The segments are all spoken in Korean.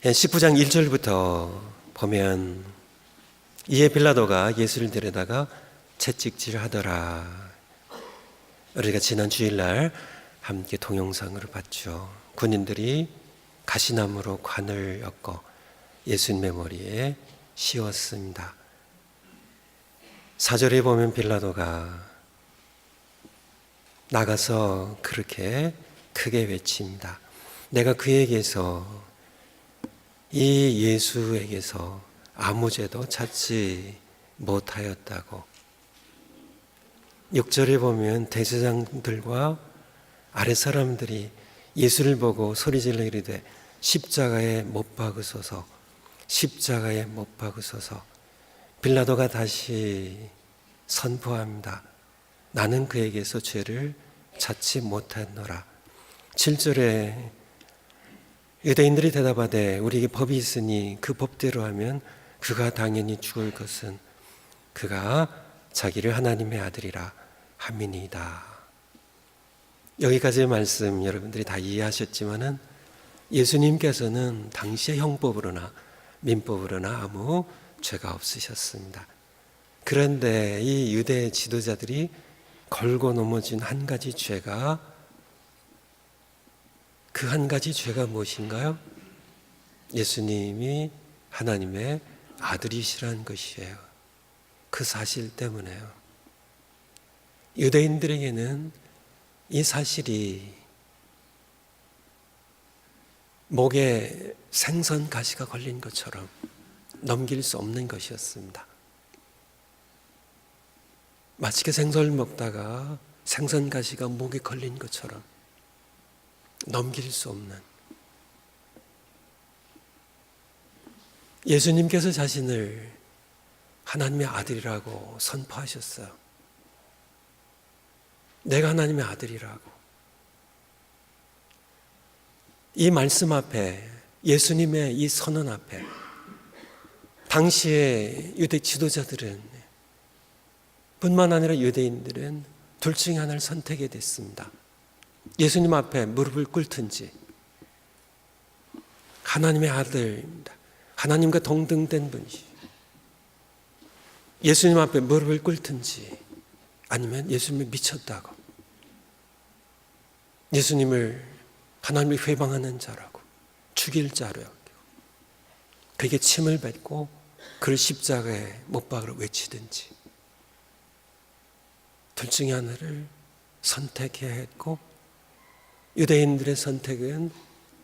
19장 1절부터 보면 이에 빌라도가 예수를 데려다가 채찍질하더라. 우리가 지난 주일날 함께 동영상으로 봤죠. 군인들이 가시나무로 관을 엮어 예수님의 머리에 씌웠습니다. 4절에 보면 빌라도가 나가서 그렇게 크게 외칩니다. 내가 그에게서, 이 예수에게서 아무 죄도 찾지 못하였다고. 6절에 보면 대제사장들과 아랫 사람들이 예수를 보고 소리질러 이르되 십자가에 못 박으소서, 십자가에 못 박으소서. 빌라도가 다시 선포합니다. 나는 그에게서 죄를 찾지 못했노라. 7절에 유대인들이 대답하되 우리에게 법이 있으니 그 법대로 하면 그가 당연히 죽을 것은 그가 자기를 하나님의 아들이라 함이니이다. 여기까지의 말씀 여러분들이 다 이해하셨지만은 예수님께서는 당시의 형법으로나 민법으로나 아무 죄가 없으셨습니다. 그런데 이 유대 지도자들이 걸고 넘어진 한 가지 죄가, 그 한 가지 죄가 무엇인가요? 예수님이 하나님의 아들이시라는 것이에요. 그 사실 때문에요. 유대인들에게는 이 사실이 목에 생선 가시가 걸린 것처럼 넘길 수 없는 것이었습니다. 마치 생선을 먹다가 생선 가시가 목에 걸린 것처럼 넘길 수 없는, 예수님께서 자신을 하나님의 아들이라고 선포하셨어요. 내가 하나님의 아들이라고. 이 말씀 앞에, 예수님의 이 선언 앞에 당시의 유대 지도자들은, 뿐만 아니라 유대인들은 둘 중에 하나를 선택하게 됐습니다. 예수님 앞에 무릎을 꿇든지, 하나님의 아들입니다, 하나님과 동등된 분이시, 예수님 앞에 무릎을 꿇든지, 아니면 예수님이 미쳤다고, 예수님을 하나님이 회방하는 자라고, 죽일 자로 여기고 그에게 침을 뱉고 그를 십자가에 못 박으러 외치든지, 둘 중에 하나를 선택해야 했고, 유대인들의 선택은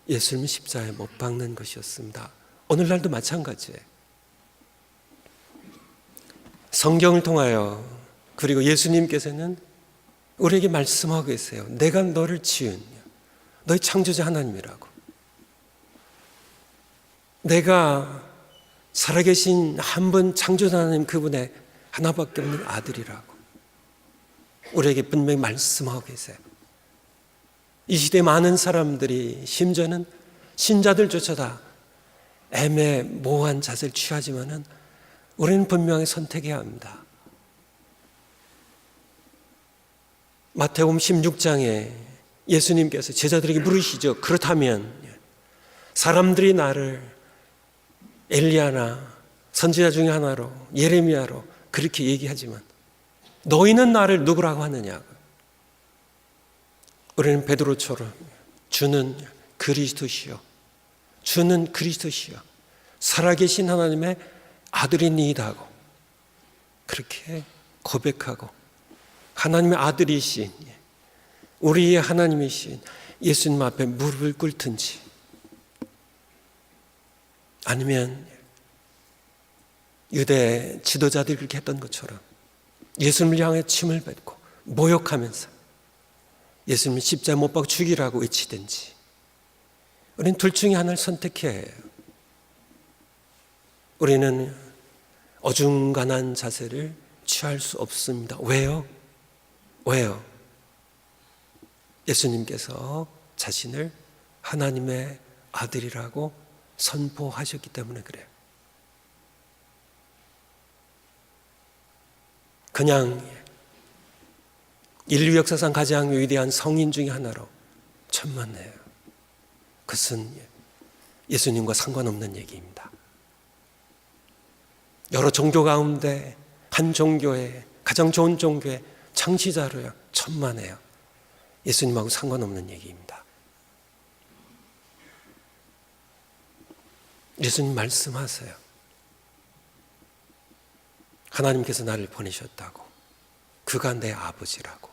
예수님을 십자가에 못 박는 것이었습니다. 오늘날도 마찬가지예요. 성경을 통하여, 그리고 예수님께서는 우리에게 말씀하고 계세요. 내가 너를 지은 너의 창조자 하나님이라고. 내가 살아계신 한 분 창조자 하나님, 그분의 하나밖에 없는 아들이라고 우리에게 분명히 말씀하고 계세요. 이 시대에 많은 사람들이, 심지어는 신자들조차도 애매모호한 자세를 취하지만은 우리는 분명히 선택해야 합니다. 마태복음 16장에 예수님께서 제자들에게 물으시죠. 그렇다면 사람들이 나를 엘리야나 선지자 중에 하나로, 예레미야로 그렇게 얘기하지만 너희는 나를 누구라고 하느냐고. 우리는 베드로처럼 주는 그리스도시요, 주는 그리스도시요, 살아계신 하나님의 아들이니이다 하고 그렇게 고백하고, 하나님의 아들이신, 우리의 하나님이신 예수님 앞에 무릎을 꿇든지, 아니면 유대 지도자들이 그렇게 했던 것처럼 예수님을 향해 침을 뱉고 모욕하면서 예수님을 십자가에 못 박아 죽이라고 외치든지, 우리는 둘 중에 하나를 선택해야 해요. 우리는 어중간한 자세를 취할 수 없습니다. 왜요? 예수님께서 자신을 하나님의 아들이라고 선포하셨기 때문에 그래요. 그냥 인류 역사상 가장 위대한 성인 중에 하나로 천만해요. 그것은 예수님과 상관없는 얘기입니다. 여러 종교 가운데 한 종교의 가장 좋은 종교의 창시자로요, 천만에요. 예수님하고 상관없는 얘기입니다. 예수님 말씀하세요. 하나님께서 나를 보내셨다고. 그가 내 아버지라고.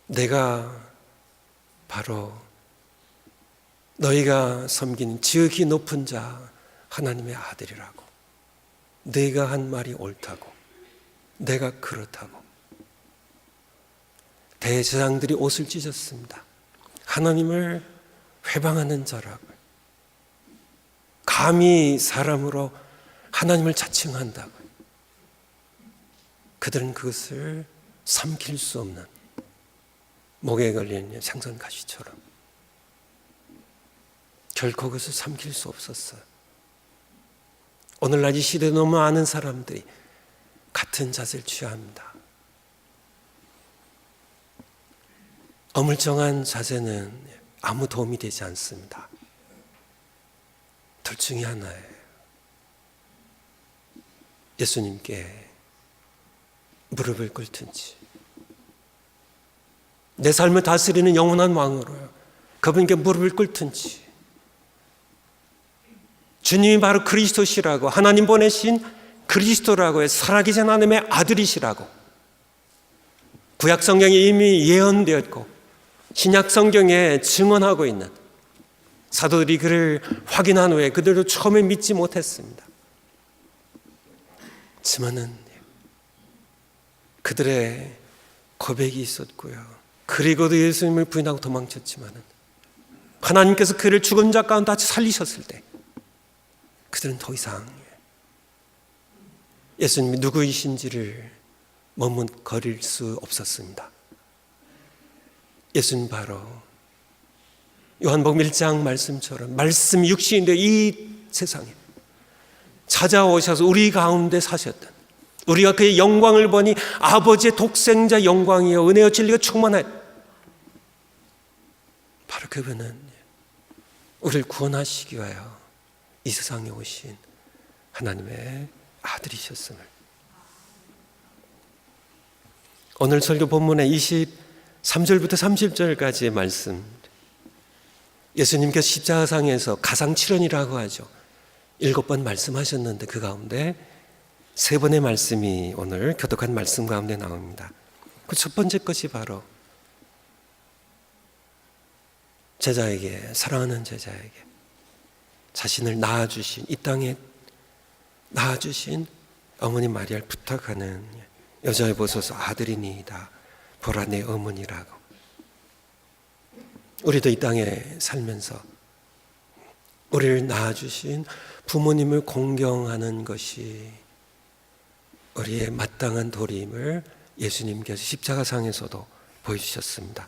내가 바로 너희가 섬기는 지극히 높은 자 하나님의 아들이라고. 내가 한 말이 옳다고. 내가 그렇다고. 대제사장들이 옷을 찢었습니다. 하나님을 회방하는 자라고. 감히 사람으로 하나님을 자칭한다고. 그들은 그것을 삼킬 수 없는 목에 걸린 생선가시처럼 결코 그것을 삼킬 수 없었어요. 오늘날 이 시대에 너무 많은 사람들이 같은 자세를 취합니다. 어물쩡한 자세는 아무 도움이 되지 않습니다. 둘 중에 하나예요. 예수님께 무릎을 꿇든지, 내 삶을 다스리는 영원한 왕으로요, 그분께 무릎을 꿇든지, 주님이 바로 그리스도시라고, 하나님 보내신 그리스도라고 해, 살아계신 하나님의 아들이시라고 구약 성경에 이미 예언되었고 신약 성경에 증언하고 있는 사도들이 그를 확인한 후에 그들도 처음에 믿지 못했습니다. 하지만은 그들의 고백이 있었고요, 그리고도 예수님을 부인하고 도망쳤지만은 하나님께서 그를 죽은 자 가운데 다시 살리셨을 때 그들은 더 이상 예수님이 누구이신지를 머뭇거릴 수 없었습니다. 예수님 바로 요한복음 1장 말씀처럼 말씀이 육신이 되어 이 세상에 찾아오셔서 우리 가운데 사셨던, 우리가 그의 영광을 보니 아버지의 독생자 영광이요 은혜와 진리가 충만한 바로 그분은 우리를 구원하시기 위하여 이 세상에 오신 하나님의 아들이셨음을, 오늘 설교 본문의 23절부터 30절까지의 말씀, 예수님께서 십자가상에서 가상칠언이라고 하죠. 7번 말씀하셨는데 그 가운데 3번의 말씀이 오늘 교독한 말씀 가운데 나옵니다. 그 첫 번째 것이 바로 제자에게, 사랑하는 제자에게 자신을 낳아주신, 이 땅에 낳아주신 어머니 마리아를 부탁하는, 여자여 보소서 아들이니이다, 보라 내 어머니라고. 우리도 이 땅에 살면서 우리를 낳아주신 부모님을 공경하는 것이 우리의 마땅한 도리임을 예수님께서 십자가상에서도 보여주셨습니다.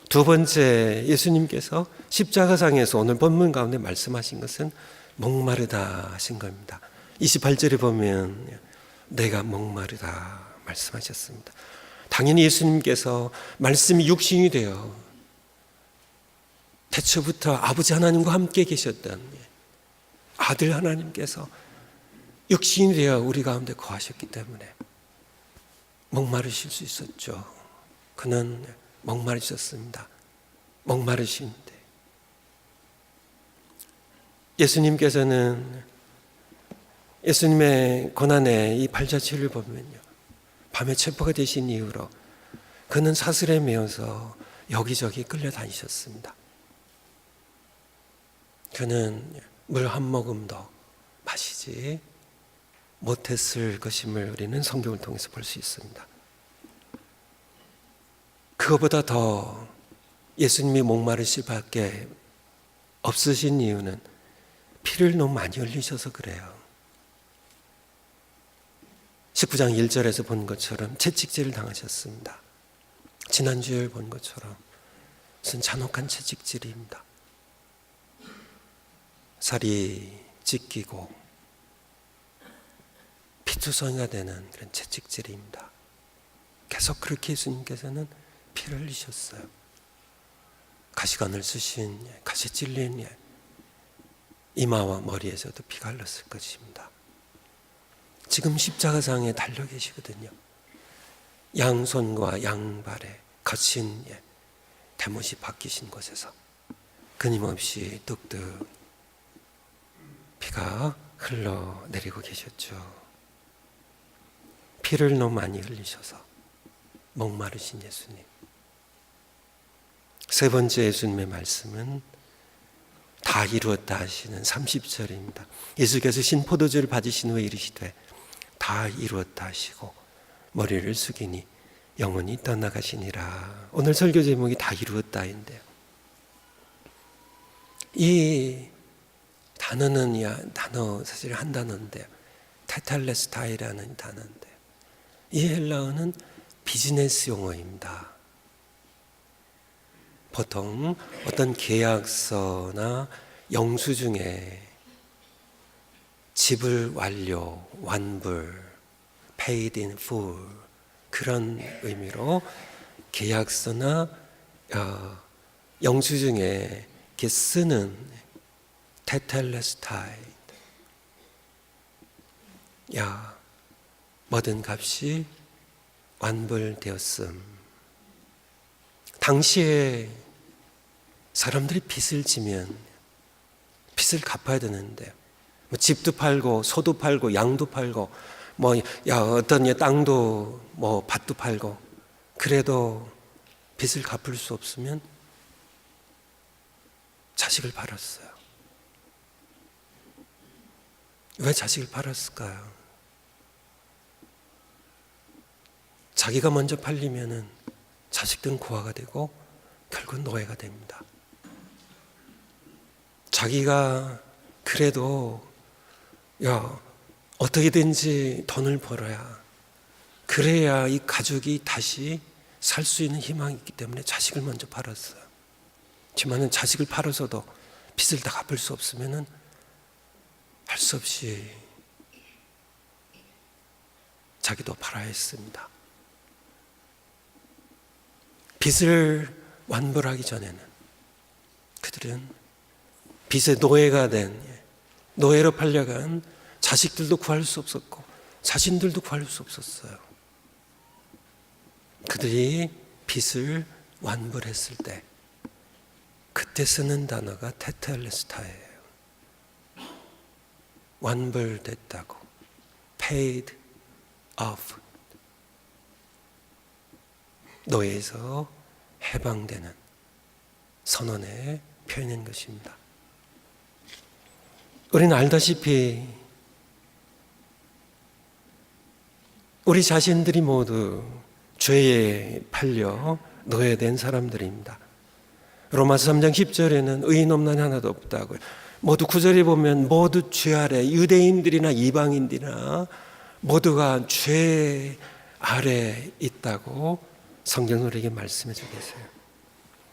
두 번째, 예수님께서 십자가상에서 오늘 본문 가운데 말씀하신 것은 목마르다 하신 겁니다. 28절에 보면 내가 목마르다 말씀하셨습니다. 당연히 예수님께서 말씀이 육신이 되어 태초부터 아버지 하나님과 함께 계셨던 아들 하나님께서 육신이 되어 우리 가운데 거하셨기 때문에 목마르실 수 있었죠. 그는 목마르셨습니다. 목마르신데 예수님께서는 예수님의 고난의 이 발자취를 보면요, 밤에 체포가 되신 이후로 그는 사슬에 매어서 여기저기 끌려다니셨습니다. 그는 물 한 모금도 마시지 못했을 것임을 우리는 성경을 통해서 볼 수 있습니다. 그것보다 더 예수님이 목마르실 밖에 없으신 이유는 피를 너무 많이 흘리셔서 그래요. 19장 1절에서 본 것처럼 채찍질을 당하셨습니다. 지난주에 본 것처럼 무슨 잔혹한 채찍질입니다. 살이 찢기고 피투성이가 되는 그런 채찍질입니다. 계속 그렇게 예수님께서는 피를 흘리셨어요. 가시관을 쓰신 가시 찔린 이마와 머리에서도 피가 흘렀을 것입니다. 지금 십자가상에 달려 계시거든요. 양손과 양발에 거친 대못이 박히신 곳에서 끊임없이 뚝뚝 피가 흘러내리고 계셨죠. 피를 너무 많이 흘리셔서 목마르신 예수님. 세 번째 예수님의 말씀은 다 이루었다 하시는 30절입니다. 예수께서 신포도주를 받으신 후에 이르시되 다 이루었다 하시고 머리를 숙이니 영원히 떠나가시니라. 오늘 설교 제목이 다 이루었다인데요. 이 단어는 사실 한 단어인데요. 테텔레스타이라는 단어인데요. 이 헬라어는 비즈니스 용어입니다. 보통 어떤 계약서나 영수증에 지불 완료, 완불, paid in full 그런 의미로 계약서나 영수증에 이렇게 쓰는 테텔레스타이. 모든 값이 완불되었음. 당시에 사람들이 빚을 지면 빚을 갚아야 되는데 집도 팔고 소도 팔고 양도 팔고 어떤 땅도 밭도 팔고 그래도 빚을 갚을 수 없으면 자식을 팔았어요. 왜 자식을 팔았을까요? 자기가 먼저 팔리면은 자식들은 고아가 되고 결국 노예가 됩니다. 자기가 그래도 어떻게든지 돈을 벌어야 그래야 이 가족이 다시 살 수 있는 희망이 있기 때문에 자식을 먼저 팔았어요. 하지만은 자식을 팔아서도 빚을 다 갚을 수 없으면은 할 수 없이 자기도 팔아야 했습니다. 빚을 완불하기 전에는 그들은 빚의 노예가 된 노예로 팔려간 자식들도 구할 수 없었고 자신들도 구할 수 없었어요. 그들이 빚을 완불했을 때 그때 쓰는 단어가 테텔레스타예요. 완불됐다고, paid off, 노예에서 해방되는 선언의 표현인 것입니다. 우리는 알다시피 우리 자신들이 모두 죄에 팔려 노예된 사람들입니다. 로마서 3장 10절에는 의인 없는 하나도 없다고요. 모두 9절에 보면 모두 죄 아래, 유대인들이나 이방인들이나 모두가 죄 아래 있다고 성경은 우리에게 말씀해 주고 계세요.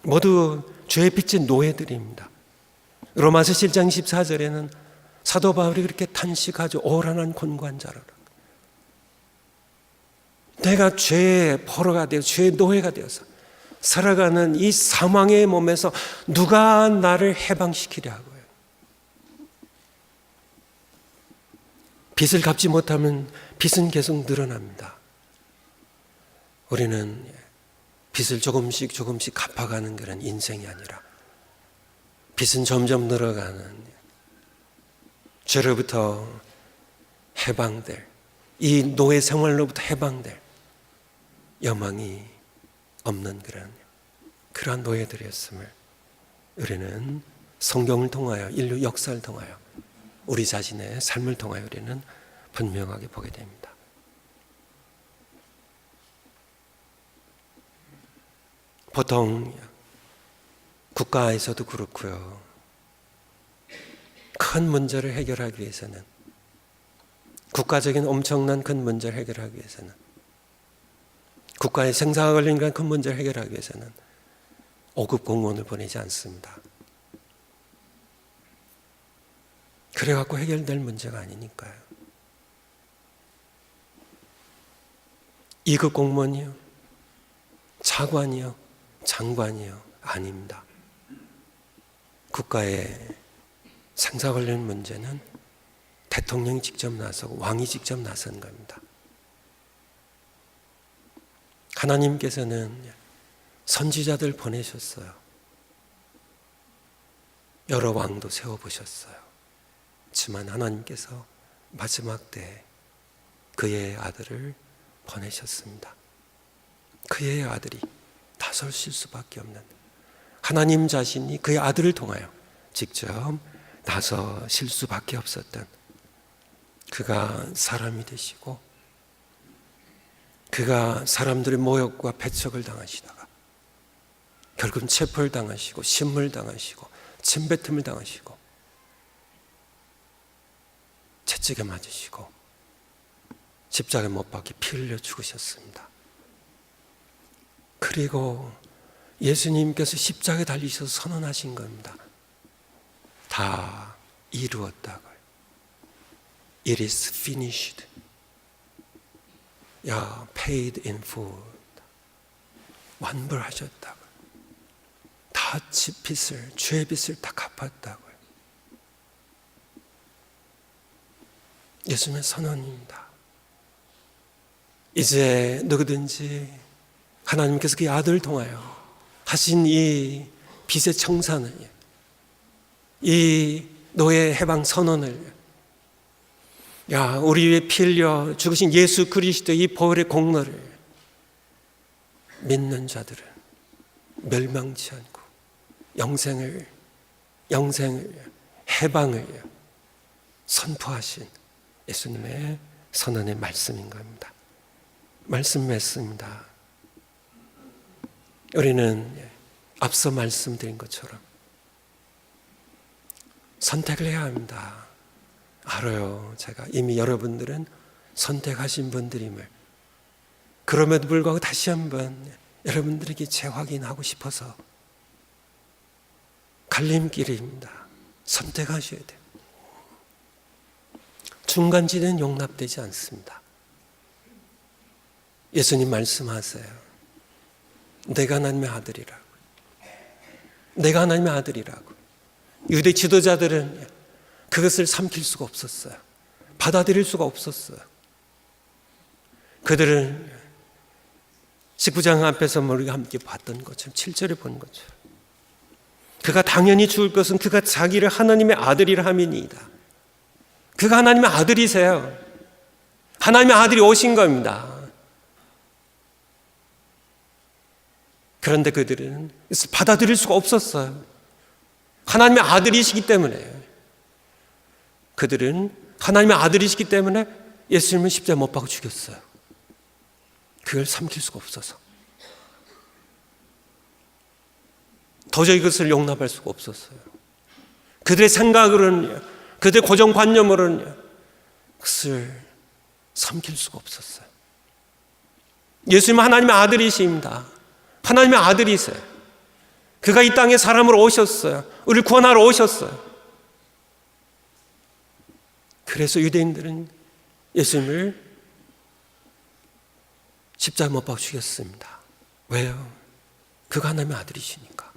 모두 죄의 빚진 노예들입니다. 로마서 7장 14절에는 사도 바울이 그렇게 탄식하죠. 오란한 곤고한 자라라. 내가 죄의 포로가 되어 죄의 노예가 되어서 살아가는 이 사망의 몸에서 누가 나를 해방시키려고요. 빚을 갚지 못하면 빚은 계속 늘어납니다. 우리는 빚을 조금씩 갚아가는 그런 인생이 아니라 빚은 점점 늘어가는 죄로부터 해방될, 이 노예 생활로부터 해방될 여망이 없는 그러한 노예들이었음을 우리는 성경을 통하여 인류 역사를 통하여 우리 자신의 삶을 통하여 우리는 분명하게 보게 됩니다. 보통 국가에서도 그렇고요. 큰 문제를 해결하기 위해서는 국가적인 엄청난 큰 문제를 해결하기 위해서는 국가의 생사가 걸린 그런 큰 문제를 해결하기 위해서는 5급 공무원을 보내지 않습니다. 그래갖고 해결될 문제가 아니니까요. 2급 공무원이요, 차관이요, 장관이요, 아닙니다. 국가의 생사 관련 문제는 대통령이 직접 나서고 왕이 직접 나선 겁니다. 하나님께서는 선지자들 보내셨어요. 여러 왕도 세워보셨어요. 하지만 하나님께서 마지막 때에 그의 아들을 보내셨습니다. 그의 아들이 나서실 수밖에 없는, 하나님 자신이 그의 아들을 통하여 직접 나서실 수밖에 없었던, 그가 사람이 되시고 그가 사람들의 모욕과 배척을 당하시다가 결국은 체포를 당하시고 신문을 당하시고 침뱉음을 당하시고 채찍에 맞으시고 십자가에 못 박혀 피 흘려 죽으셨습니다. 그리고 예수님께서 십자가에 달리셔서 선언하신 겁니다. 다 이루었다고요. It is finished. paid in full. 완불하셨다고요. 다 빚을, 죄의 빚을 다 갚았다고요. 예수님의 선언입니다. 이제 누구든지 하나님께서 그 아들을 통하여 하신 이 빚의 청산을, 이 노예 해방 선언을, 우리 위해 피 흘려 죽으신 예수 그리스도 이 보혈의 공로를 믿는 자들은 멸망치 않고 영생을 해방을 선포하신 예수님의 선언의 말씀인 겁니다. 말씀 맺습니다. 우리는 앞서 말씀드린 것처럼 선택을 해야 합니다. 알아요. 제가 이미 여러분들은 선택하신 분들임을. 그럼에도 불구하고 다시 한번 여러분들에게 재확인하고 싶어서, 갈림길입니다. 선택하셔야 돼요. 중간지대는 용납되지 않습니다. 예수님 말씀하세요. 내가 하나님의 아들이라고. 내가 하나님의 아들이라고. 유대 지도자들은 그것을 삼킬 수가 없었어요. 받아들일 수가 없었어요. 그들은 19장 앞에서 우리가 함께 봤던 것처럼 7절에 본 것처럼 그가 당연히 죽을 것은 그가 자기를 하나님의 아들이라 함이니이다. 그가 하나님의 아들이세요. 하나님의 아들이 오신 겁니다. 그런데 그들은 받아들일 수가 없었어요. 하나님의 아들이시기 때문에. 그들은 하나님의 아들이시기 때문에 예수님을 십자가에 못 박아 죽였어요. 그걸 삼킬 수가 없어서. 도저히 그것을 용납할 수가 없었어요. 그들의 생각으로는, 그들의 고정관념으로는 그것을 삼킬 수가 없었어요. 예수님은 하나님의 아들이십니다. 하나님의 아들이세요. 그가 이 땅에 사람으로 오셨어요. 우리를 구원하러 오셨어요. 그래서 유대인들은 예수님을 십자가에 못 박아 죽였습니다. 왜요? 그가 하나님의 아들이시니까.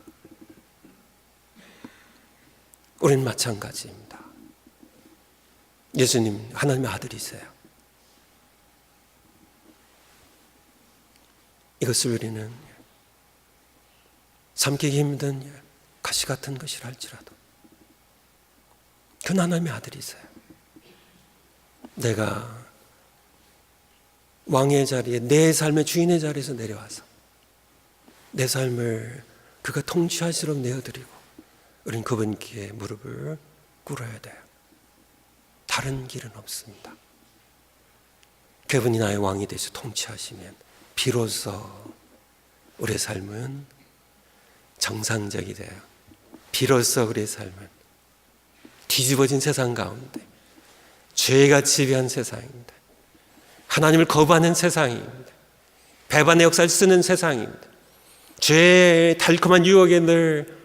우리는 마찬가지입니다. 예수님 하나님의 아들이세요. 이것을 우리는 삼키기 힘든 가시 같은 것이라 할지라도 그는 하나님의 아들이세요. 내가 왕의 자리에, 내 삶의 주인의 자리에서 내려와서 내 삶을 그가 통치하시도록 내어드리고 우리는 그분께 무릎을 꿇어야 돼요. 다른 길은 없습니다. 그분이 나의 왕이 되셔 통치하시면 비로소 우리의 삶은 정상적이 돼요. 비로소 우리의 삶은 뒤집어진 세상 가운데 죄가 지배한 세상입니다. 하나님을 거부하는 세상입니다. 배반의 역사를 쓰는 세상입니다. 죄의 달콤한 유혹에 늘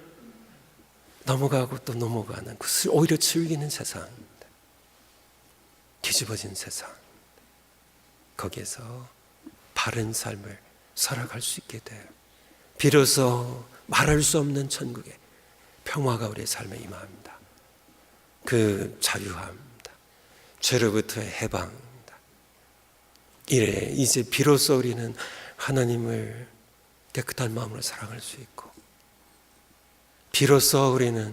넘어가고 또 넘어가는, 그것을 오히려 즐기는 세상입니다. 뒤집어진 세상. 거기에서 바른 삶을 살아갈 수 있게 돼요. 비로소 말할 수 없는 천국에 평화가 우리의 삶에 임합니다. 그 자유함입니다. 죄로부터의 해방입니다. 이제 비로소 우리는 하나님을 깨끗한 마음으로 사랑할 수 있고, 비로소 우리는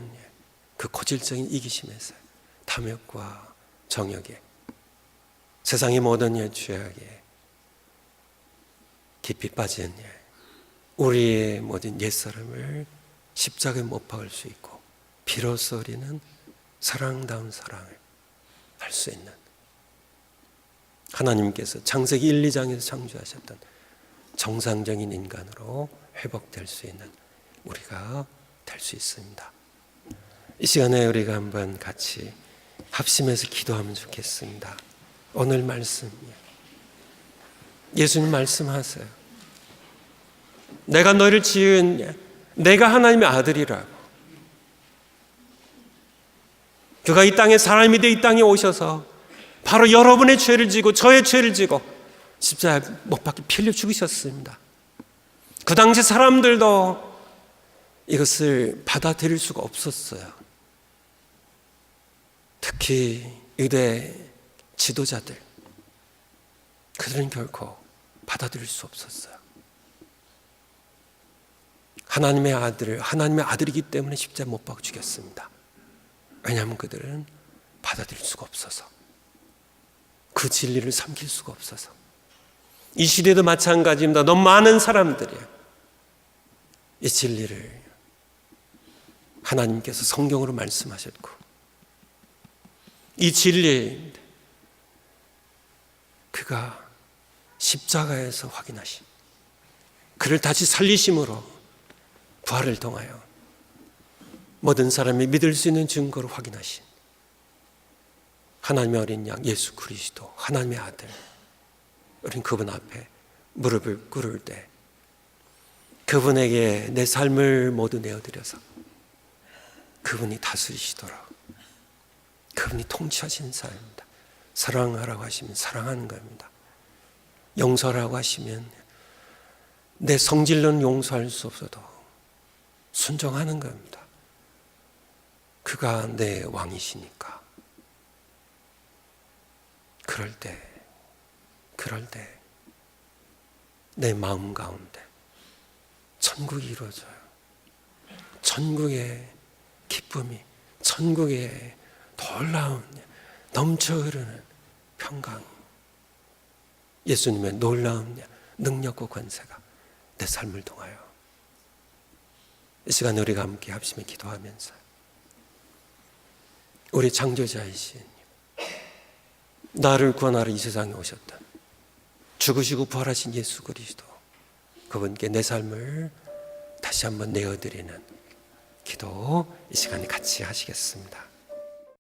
그 고질적인 이기심에서 탐욕과 정욕에, 세상의 모든 죄악에 깊이 빠진 우리의 모든 옛사람을 십자가에 못 박을 수 있고, 비로소 우리는 사랑다운 사랑을 할 수 있는, 하나님께서 창세기 1, 2장에서 창조하셨던 정상적인 인간으로 회복될 수 있는 우리가 될 수 있습니다. 이 시간에 우리가 한번 같이 합심해서 기도하면 좋겠습니다. 오늘 말씀, 예수님 말씀하세요. 내가 너희를 지은, 내가 하나님의 아들이라고. 그가 이 땅에 사람이 되어 이 땅에 오셔서 바로 여러분의 죄를 지고 저의 죄를 지고 십자가에 못 박혀 피 흘려 죽으셨습니다. 그 당시 사람들도 이것을 받아들일 수가 없었어요. 특히 유대 지도자들, 그들은 결코 받아들일 수 없었어요. 하나님의 아들이기 때문에 십자가에 못 박아 죽였습니다. 왜냐하면 그들은 받아들일 수가 없어서, 그 진리를 삼킬 수가 없어서. 이 시대도 마찬가지입니다. 너무 많은 사람들이 이 진리를 하나님께서 성경으로 말씀하셨고, 이 진리 그가 십자가에서 확인하신, 그를 다시 살리심으로 부활을 통하여 모든 사람이 믿을 수 있는 증거로 확인하신 하나님의 어린 양 예수 그리스도, 하나님의 아들, 우린 그분 앞에 무릎을 꿇을 때 그분에게 내 삶을 모두 내어드려서 그분이 다스리시도록, 그분이 통치하시는 삶입니다. 사랑하라고 하시면 사랑하는 겁니다. 용서라고 하시면 내 성질로는 용서할 수 없어도 순종하는 겁니다. 그가 내 왕이시니까. 그럴 때 내 마음 가운데 천국이 이루어져요. 천국의 기쁨이, 천국의 놀라운 넘쳐 흐르는 평강, 예수님의 놀라운 능력과 권세가 내 삶을 통하여, 이 시간에 우리가 함께 합심해 기도하면서 우리 창조자이신, 나를 구원하러 이 세상에 오셨던, 죽으시고 부활하신 예수 그리스도, 그분께 내 삶을 다시 한번 내어드리는 기도, 이 시간에 같이 하시겠습니다.